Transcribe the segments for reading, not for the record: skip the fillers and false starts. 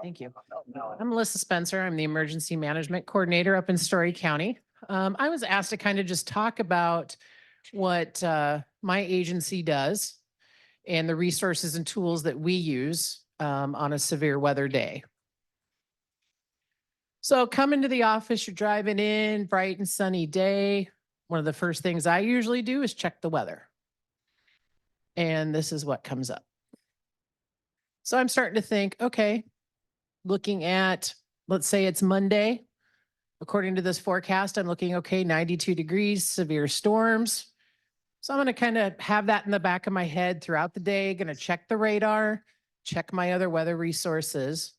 Thank you. I'm Melissa Spencer. I'm the Emergency Management Coordinator up in Story County. I was asked to kind of just talk about what my agency does and the resources and tools that we use on a severe weather day. So coming to the office, you're driving in, bright and sunny day. One of the first things I usually do is check the weather. And this is what comes up. So I'm starting to think, okay, looking at, let's say it's Monday. According to this forecast, I'm looking, okay, 92 degrees, severe storms. So I'm going to kind of have that in the back of my head throughout the day, going to check the radar, check my other weather resources,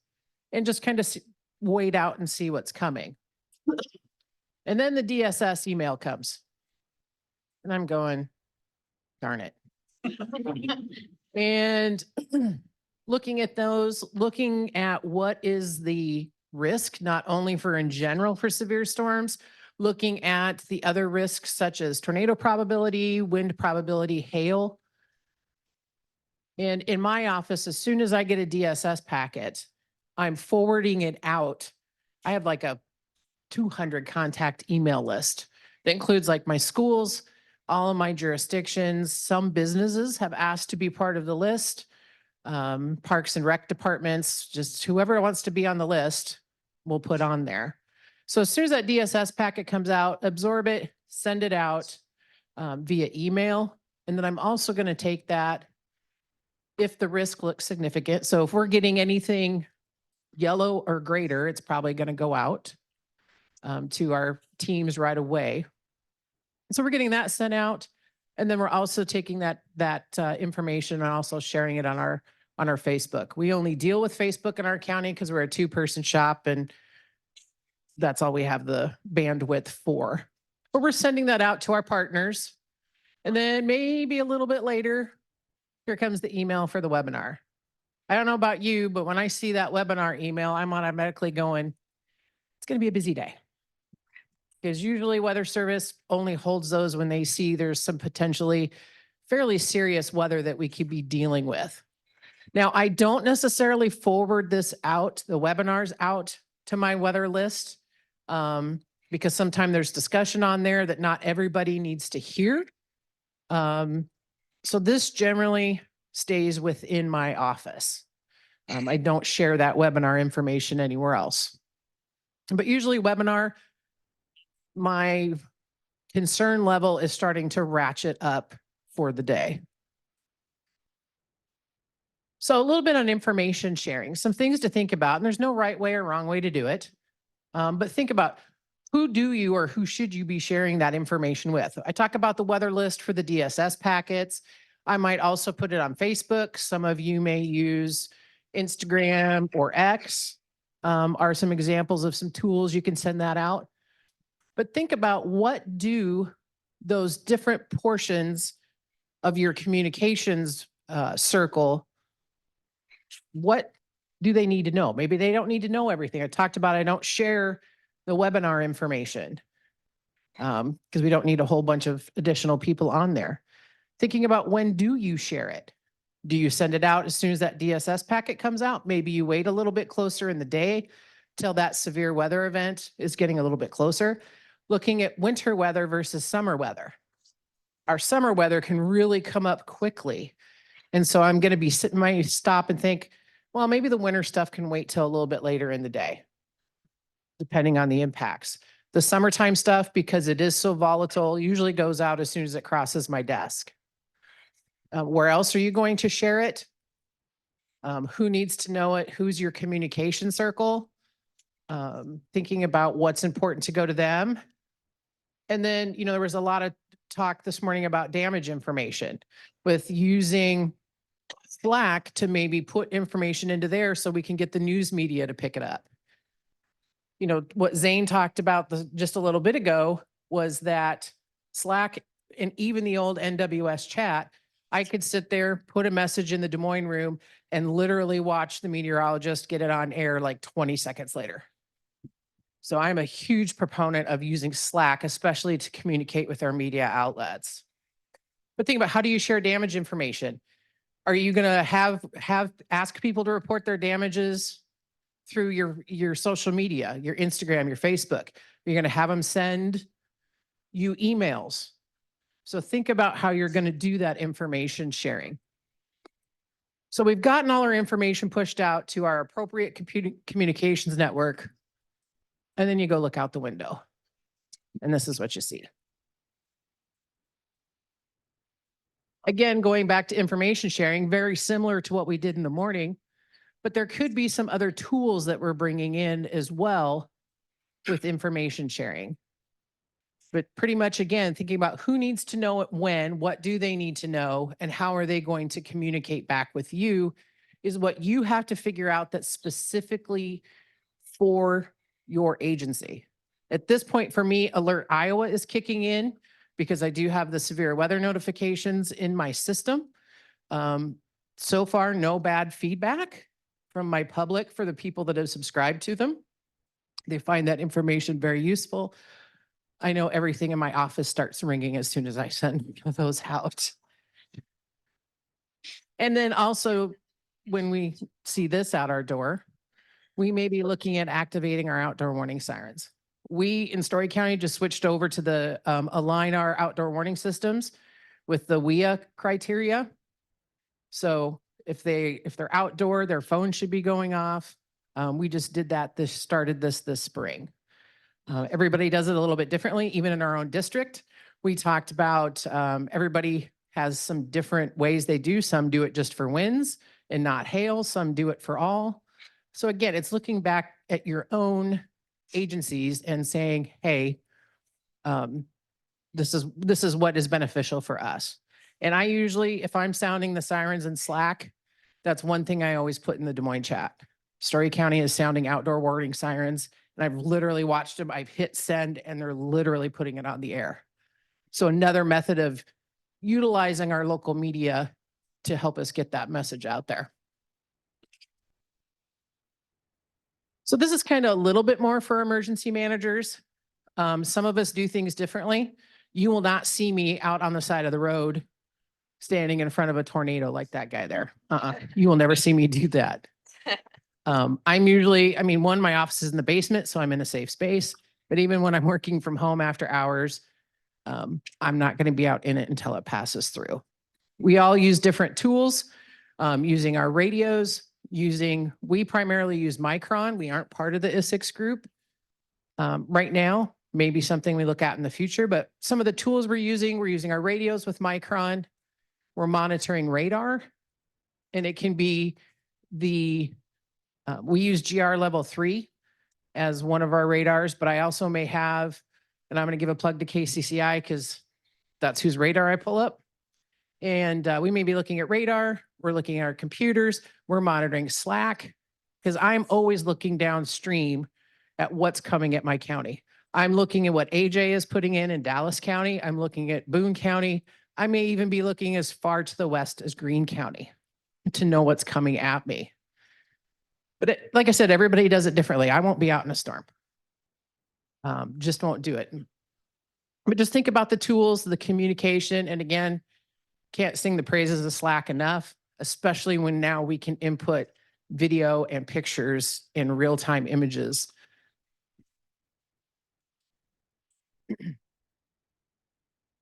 and just kind of wait out and see what's coming. And then the DSS email comes. And I'm going, darn it. And looking at those, looking at what is the risk, not only for in general for severe storms, looking at the other risks such as tornado probability, wind probability, hail. And in my office, as soon as I get a DSS packet, I'm forwarding it out. I have like a 200 contact email list that includes like my schools, all of my jurisdictions. Some businesses have asked to be part of the list. Parks and rec departments, just whoever wants to be on the list, we'll put on there. So as soon as that DSS packet comes out, absorb it, send it out via email. And then I'm also going to take that if the risk looks significant. So if we're getting anything yellow or greater, it's probably going to go out to our teams right away. So we're getting that sent out. And then we're also taking that information and also sharing it on our Facebook. We only deal with Facebook in our county because we're a 2-person shop and that's all we have the bandwidth for. But we're sending that out to our partners. And then maybe a little bit later, here comes the email for the webinar. I don't know about you, but when I see that webinar email, I'm automatically going, it's going to be a busy day. Because usually Weather Service only holds those when they see there's some potentially fairly serious weather that we could be dealing with. Now, I don't necessarily forward this out, the webinars out to my weather list, because sometimes there's discussion on there that not everybody needs to hear. So this generally stays within my office. I don't share that webinar information anywhere else. But usually webinar, my concern level is starting to ratchet up for the day. So a little bit on information sharing, some things to think about, and there's no right way or wrong way to do it. But think about who do you or who should you be sharing that information with? I talk about the weather list for the DSS packets. I might also put it on Facebook. Some of you may use Instagram or X, are some examples of some tools you can send that out. But think about what do those different portions of your communications circle, what do they need to know? Maybe they don't need to know everything. I talked about I don't share the webinar information because we don't need a whole bunch of additional people on there. Thinking about when do you share it? Do you send it out as soon as that DSS packet comes out? Maybe you wait a little bit closer in the day till that severe weather event is getting a little bit closer. Looking at winter weather versus summer weather. Our summer weather can really come up quickly. And so I'm going to be sitting, might stop and think, well, maybe the winter stuff can wait till a little bit later in the day, depending on the impacts. The summertime stuff, because it is so volatile, usually goes out as soon as it crosses my desk. Where else are you going to share it? Who needs to know it? Who's your communication circle? Thinking about what's important to go to them. And then, you know, there was a lot of talk this morning about damage information with using Slack to maybe put information into there so we can get the news media to pick it up. You know, what Zane talked about just a little bit ago was that Slack and even the old NWS chat, I could sit there, put a message in the Des Moines room and literally watch the meteorologist get it on air like 20 seconds later. So I'm a huge proponent of using Slack, especially to communicate with our media outlets. But think about, how do you share damage information? Are you going to ask people to report their damages through your social media, your Instagram, your Facebook. You're going to have them send you emails. So think about how you're going to do that information sharing. So we've gotten all our information pushed out to our appropriate communications network. And then you go look out the window. And this is what you see. Again, going back to information sharing, very similar to what we did in the morning, but there could be some other tools that we're bringing in as well with information sharing. But pretty much, again, thinking about who needs to know it when, what do they need to know, and how are they going to communicate back with you is what you have to figure out that's specifically for your agency. At this point, for me, Alert Iowa is kicking in because I do have the severe weather notifications in my system. So far, no bad feedback from my public for the people that have subscribed to them. They find that information very useful. I know everything in my office starts ringing as soon as I send those out. And then also, when we see this out our door, we may be looking at activating our outdoor warning sirens. We in Story County just switched over to the align our outdoor warning systems with the WIA criteria. So if they're outdoor, their phone should be going off. We just did that. Started this spring. Everybody does it a little bit differently, even in our own district. We talked about everybody has some different ways they do. Some do it just for winds and not hail. Some do it for all. So again, it's looking back at your own agencies and saying, hey, this is what is beneficial for us. And I usually, if I'm sounding the sirens in Slack, that's one thing I always put in the Des Moines chat. Story County is sounding outdoor warning sirens. And I've literally watched them. I've hit send and they're literally putting it on the air. So another method of utilizing our local media to help us get that message out there. So this is kind of a little bit more for emergency managers. Some of us do things differently. You will not see me out on the side of the road standing in front of a tornado like that guy there. You will never see me do that. I'm usually, my office is in the basement, so I'm in a safe space. But even when I'm working from home after hours, I'm not going to be out in it until it passes through. We all use different tools, using our radios, we primarily use Micron. We aren't part of the ISIX group right now, maybe something we look at in the future, but some of the tools we're using our radios with Micron. We're monitoring radar, and it can be we use GR level 3 as one of our radars, but I also may have, and I'm going to give a plug to KCCI because that's whose radar I pull up. And we may be looking at radar. We're looking at our computers. We're monitoring Slack because I'm always looking downstream at what's coming at my county. I'm looking at what AJ is putting in Dallas County. I'm looking at Boone County. I may even be looking as far to the west as Greene County to know what's coming at me. But like I said, everybody does it differently. I won't be out in a storm. Just won't do it. But just think about the tools, the communication, and again, can't sing the praises of Slack enough, especially when now we can input video and pictures in real-time images.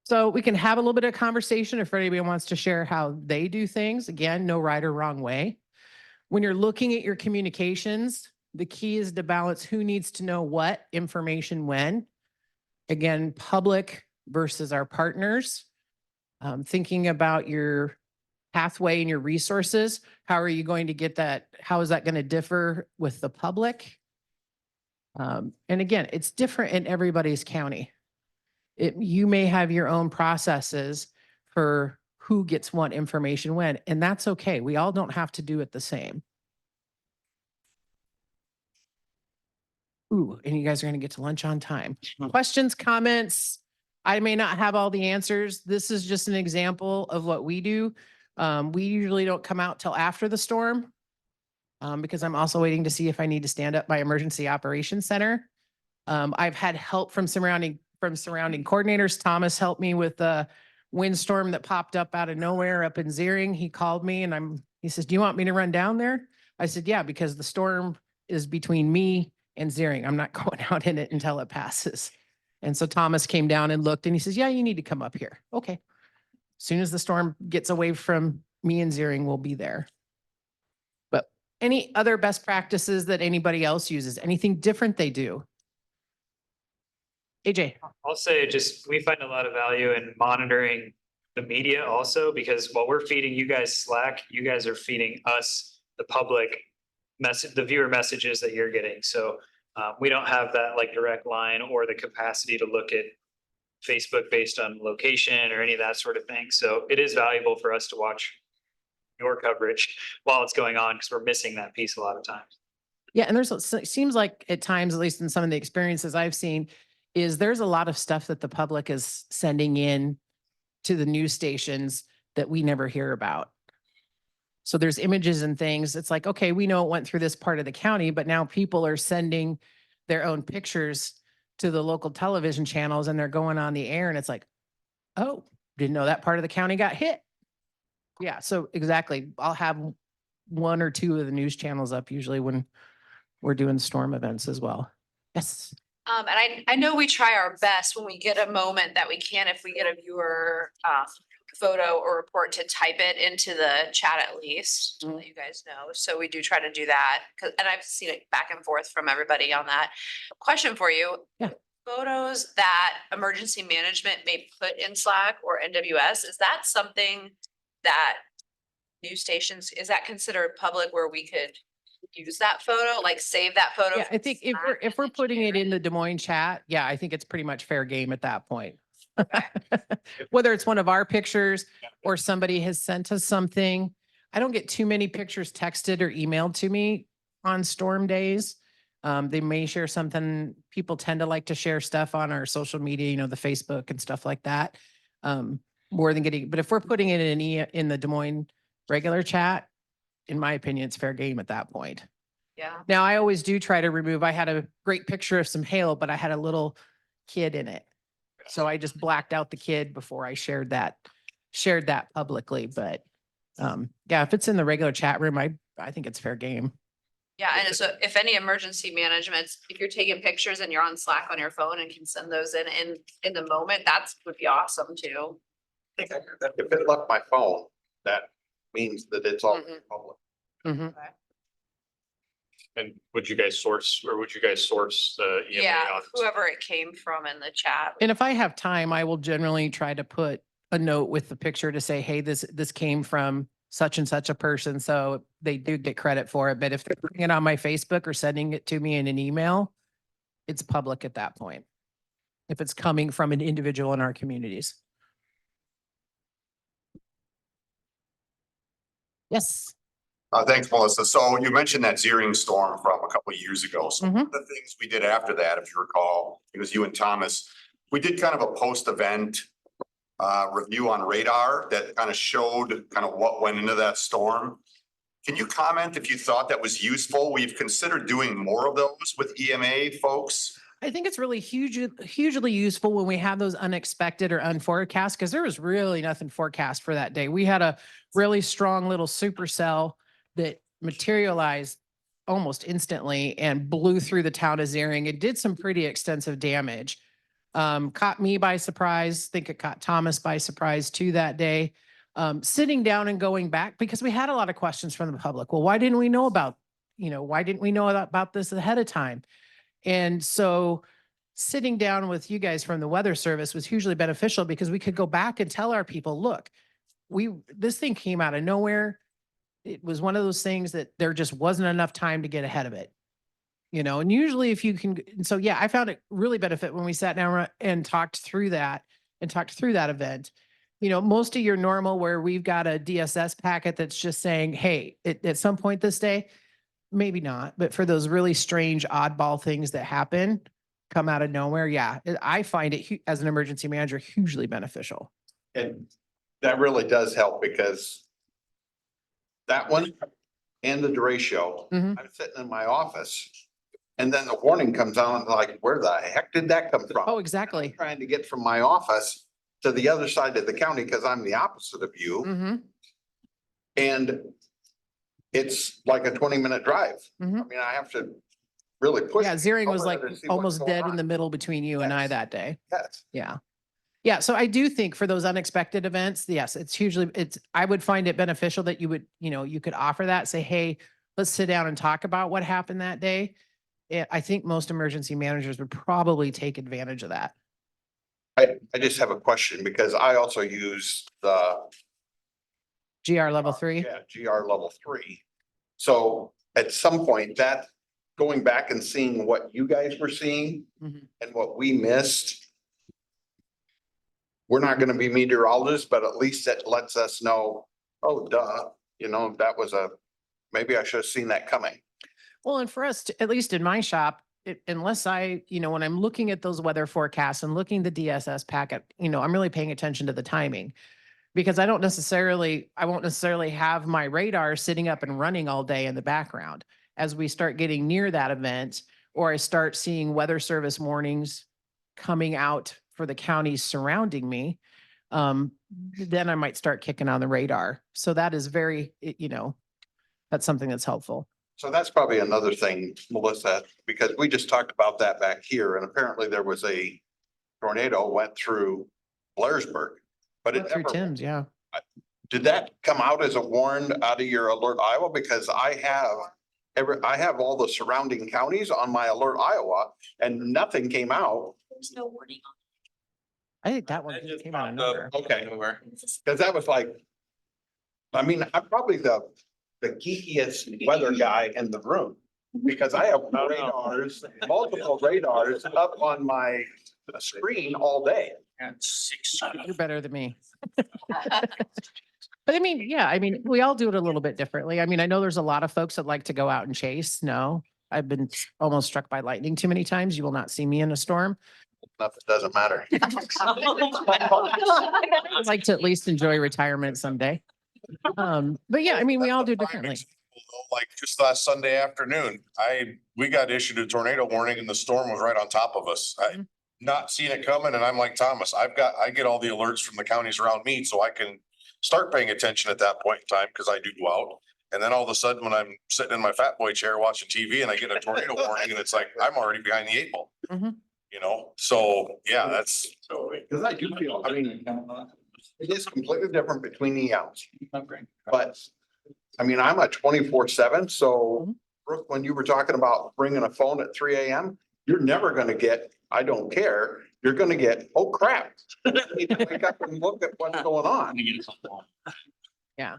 So we can have a little bit of conversation if anybody wants to share how they do things. Again, no right or wrong way. When you're looking at your communications, the key is to balance who needs to know what information when. Again, public versus our partners. Thinking about your pathway and your resources. How are you going to get that? How is that going to differ with the public? And again, it's different in everybody's county. You may have your own processes for who gets what information when, and that's okay. We all don't have to do it the same. Ooh, and you guys are going to get to lunch on time. Questions, comments? I may not have all the answers. This is just an example of what we do. We usually don't come out till after the storm because I'm also waiting to see if I need to stand up my emergency operations center. I've had help from surrounding coordinators. Thomas helped me with the windstorm that popped up out of nowhere up in Zeering. He called me and he says, "Do you want me to run down there?" I said, "Yeah," because the storm is between me and Ziering. I'm not going out in it until it passes. And so Thomas came down and looked and he says, yeah, you need to come up here. Okay. As soon as the storm gets away from me and Ziering, we'll be there. But any other best practices that anybody else uses? Anything different they do? AJ? I'll say just, we find a lot of value in monitoring the media also, because while we're feeding you guys Slack, you guys are feeding us, the public message, the viewer messages that you're getting. So we don't have that like direct line or the capacity to look at Facebook based on location or any of that sort of thing. So it is valuable for us to watch your coverage while it's going on, because we're missing that piece a lot of times. Yeah, and it seems like at times, at least in some of the experiences I've seen, is there's a lot of stuff that the public is sending in to the news stations that we never hear about. So there's images and things. It's like, okay, we know it went through this part of the county, but now people are sending their own pictures to the local television channels and they're going on the air and it's like, oh, didn't know that part of the county got hit. Yeah, so exactly. I'll have one or two of the news channels up usually when we're doing storm events as well. Yes. And I know we try our best when we get a moment that we can, if we get a viewer photo or report, to type it into the chat at least, to let you guys know. So we do try to do that. And I've seen it back and forth from everybody on that. Question for you. Yeah. Photos that emergency management may put in Slack or NWS, is that something that news stations, is that considered public where we could use that photo, like save that photo? Yeah, I think if we're putting it in the Des Moines chat, yeah, I think it's pretty much fair game at that point. Whether it's one of our pictures or somebody has sent us something. I don't get too many pictures texted or emailed to me on storm days. They may share something. People tend to like to share stuff on our social media, you know, the Facebook and stuff like that. More than getting, but if we're putting it in the Des Moines regular chat, in my opinion, it's fair game at that point. Yeah. Now, I always do try to remove, I had a great picture of some hail, but I had a little kid in it. So I just blacked out the kid before I shared that publicly. But yeah, if it's in the regular chat room, I think it's fair game. Yeah, and so if any emergency management, if you're taking pictures and you're on Slack on your phone and can send those in the moment, that's would be awesome too. If it left my phone, that means that it's all public. Mhm. And would you guys source the EMA? Yeah, on- whoever it came from in the chat. And if I have time, I will generally try to put a note with the picture to say, hey, this came from such and such a person. So they do get credit for it. But if they're putting it on my Facebook or sending it to me in an email, it's public at that point. If it's coming from an individual in our communities. Yes. Thanks, Melissa. So you mentioned that Ziering storm from a couple of years ago. So one of the things we did after that, if you recall, it was you and Thomas, we did kind of a post-event review on radar that kind of showed kind of what went into that storm. Can you comment if you thought that was useful? We've considered doing more of those with EMA folks. I think it's really hugely useful when we have those unexpected or unforecast, because there was really nothing forecast for that day. We had a really strong little supercell that materialized almost instantly and blew through the town of Ziering. It did some pretty extensive damage. Caught me by surprise. Think it caught Thomas by surprise too that day. Sitting down and going back, because we had a lot of questions from the public. Well, why didn't we know about this ahead of time? And so sitting down with you guys from the Weather Service was hugely beneficial, because we could go back and tell our people, look, this thing came out of nowhere. It was one of those things that there just wasn't enough time to get ahead of it. You know, and usually if you can, so yeah, I found it really benefit when we sat down and talked through that event. You know, most of your normal where we've got a DSS packet that's just saying, hey, at some point this day, maybe not, but for those really strange oddball things that happen, come out of nowhere. Yeah, I find it as an emergency manager hugely beneficial. And that really does help, because that one and the derecho, Mhm. I'm sitting in my office and then the warning comes on and like, where the heck did that come from? Oh, I'm exactly. trying to get from my office to the other side of the county because I'm the opposite of you. Mhm. And it's like a 20-minute drive. I Mhm. mean, I have to really push. Yeah, Zeering was over like there to see what's almost going dead in on. the middle between you and I Yes. that day. Yes. Yeah. Yeah. So I do think for those unexpected events, yes, I would find it beneficial that you would, you could offer that, say, hey, let's sit down and talk about what happened that day. I think most emergency managers would probably take advantage of that. I just have a question because I also use the GR level 3. Yeah, GR level 3. So at some point that going back and seeing what you guys were seeing Mhm. and what we missed. We're not gonna be meteorologists, but at least it lets us know, oh, duh, that was maybe I should have seen that coming. Well, and for us, at least in my shop, unless when I'm looking at those weather forecasts and looking the DSS packet, I'm really paying attention to the timing because I won't necessarily have my radar sitting up and running all day in the background. As we start getting near that event, or I start seeing weather service warnings coming out for the counties surrounding me, then I might start kicking on the radar. So that is that's something that's helpful. So that's probably another thing, Melissa, because we just talked about that back here and apparently there was a tornado went through Blairsburg. But it Went through never, Tim's, yeah. did that come out as a warned out of your Alert Iowa? Because I have all the surrounding counties on my Alert Iowa and nothing came out. There's no warning I think that one just came out of nowhere. Okay, because that was like, I mean, I'm probably the geekiest weather guy in the room. Because I have radars, multiple radars up on my screen all day. You're better than me. But we all do it a little bit differently. I mean, I know there's a lot of folks that like to go out and chase snow. I've been almost struck by lightning too many times. You will not see me in a storm. Nothing doesn't matter. I'd like to at least enjoy retirement someday. But yeah, we all do differently. Like just last Sunday afternoon, we got issued a tornado warning and the storm was right on top of us. I not seeing it coming and I'm like, Thomas, I get all the alerts from the counties around me so I can start paying attention at that point in time because I do go out. And then all of a sudden when I'm sitting in my fat boy chair watching TV and I get a tornado warning and it's like, I'm already behind the 8 ball. Mhm. So yeah, that's. Because I do feel, it is completely different between EMs. But, I'm a 24/7, so Brooke, when you were talking about bringing a phone at 3 AM, you're never gonna get, I don't care, you're gonna get, oh crap. You need to wake up and look at what's going on. Yeah.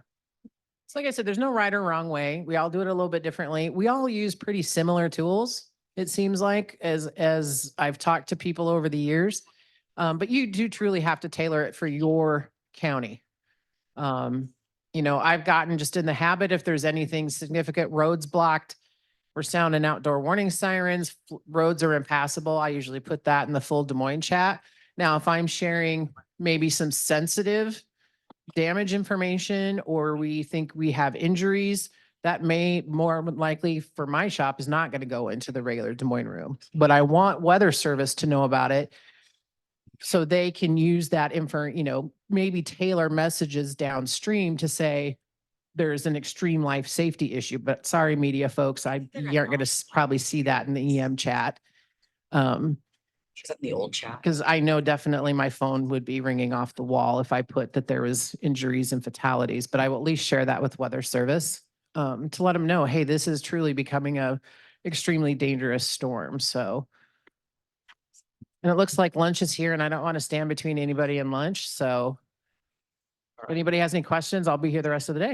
So like I said, there's no right or wrong way. We all do it a little bit differently. We all use pretty similar tools, it seems like, as I've talked to people over the years. But you do truly have to tailor it for your county. I've gotten just in the habit, if there's anything significant, roads blocked, we're sounding outdoor warning sirens, roads are impassable. I usually put that in the full Des Moines chat. Now, if I'm sharing maybe some sensitive damage information, or we think we have injuries, that may more likely for my shop is not going to go into the regular Des Moines room. But I want weather service to know about it so they can use that info, maybe tailor messages downstream to say there's an extreme life safety issue. But sorry, media folks, you aren't going to probably see that in the EM chat. Is that the old chat? Because I know definitely my phone would be ringing off the wall if I put that there was injuries and fatalities, but I will at least share that with weather service to let them know, hey, this is truly becoming a extremely dangerous storm. So, and it looks like lunch is here and I don't want to stand between anybody and lunch. So if anybody has any questions, I'll be here the rest of the day.